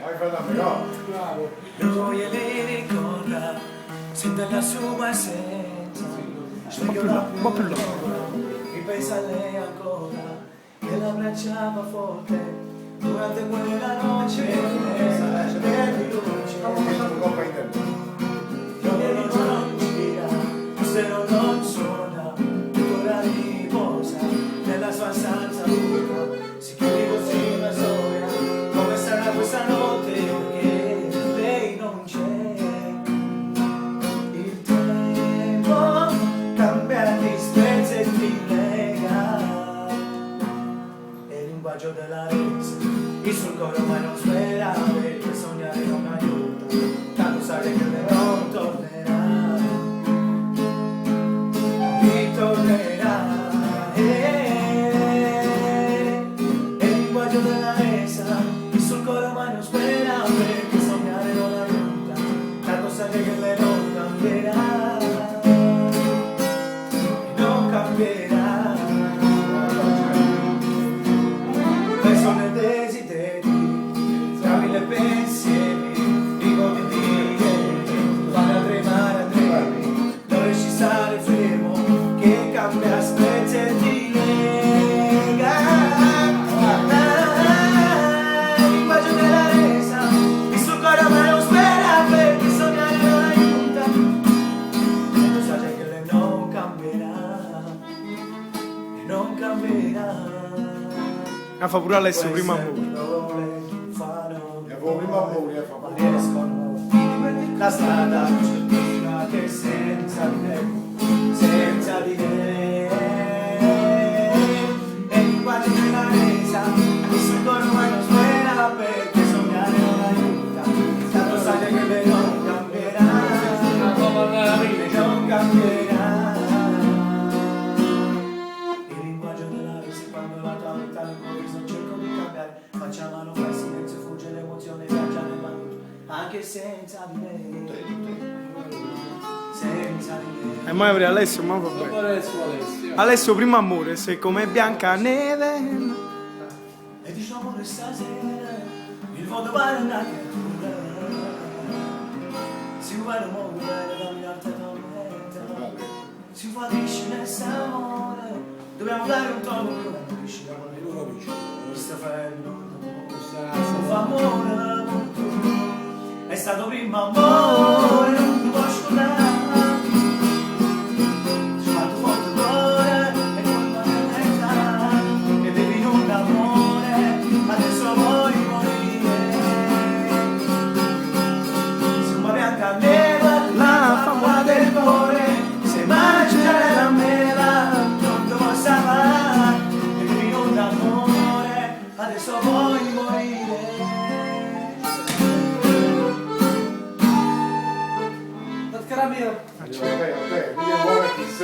Vai Fernando, bravo. Lui e li ricorda, sente la sua essenza. Sveglio da più ripensa a lei ancora, e l'abbracciava forte durante quella noce di luce. L'orologio non gira, il stelo non suona, ancora riposa nella sua stanza buca. Si chiude così la storia, come sarà questa notte, perché lei non c'è. Il tempo cambia di spezzi e ti lega, e il linguaggio della resa, il sul coro mai non spera, perché sognare non aiuta, tanto sai che lei non tornerà, ritornerà. E il linguaggio della resa, il sul coro mai non spera, perché sognare non aiuta, tanto sai che lei non cambierà, non cambierà. Penso nel desideri, tra mille pensieri, ricordi di ieri, fanno a tremare, non riesci a stare fermo, che cambia spezzi e ti lega. Il linguaggio della resa, il suo cuore ma non spera, perché sognare non aiuta, tanto sa già che lei non cambierà, e non cambierà. Fa pure Alessio prima amore. Avevo prima amore, fa Ma riescono la strada continua che senza di lei, senza di lei. E il linguaggio della resa, il suo cuore mai non spera, perché sognare non aiuta, tanto sa già che lei non cambierà, non cambierà. Il linguaggio della resa, quando la tua vita all'improvviso cerco di cambiare, faccia mano, fai silenzio, fugge l'emozione, viaggia nella luce, anche senza di lei, senza di lei. E mai avrei Alessio, ma va bene. Alessio prima amore, sei come Biancaneve. E diciamo che stasera il voto vale andare pure, si vuole muovere da un'altra tormenta, si fa discesa amore, dobbiamo dare un tono più vicino, mi sta fermo, non fa amore, è stato prima amore, non ti può scordare, ci ha fatto forte cuore e colpa nell'età, e bevi in un amore, adesso vuoi morire, se una bianca neva, la favola del cuore, se mangiare la mela, non ti possa fare, e bevi in un amore, adesso vuoi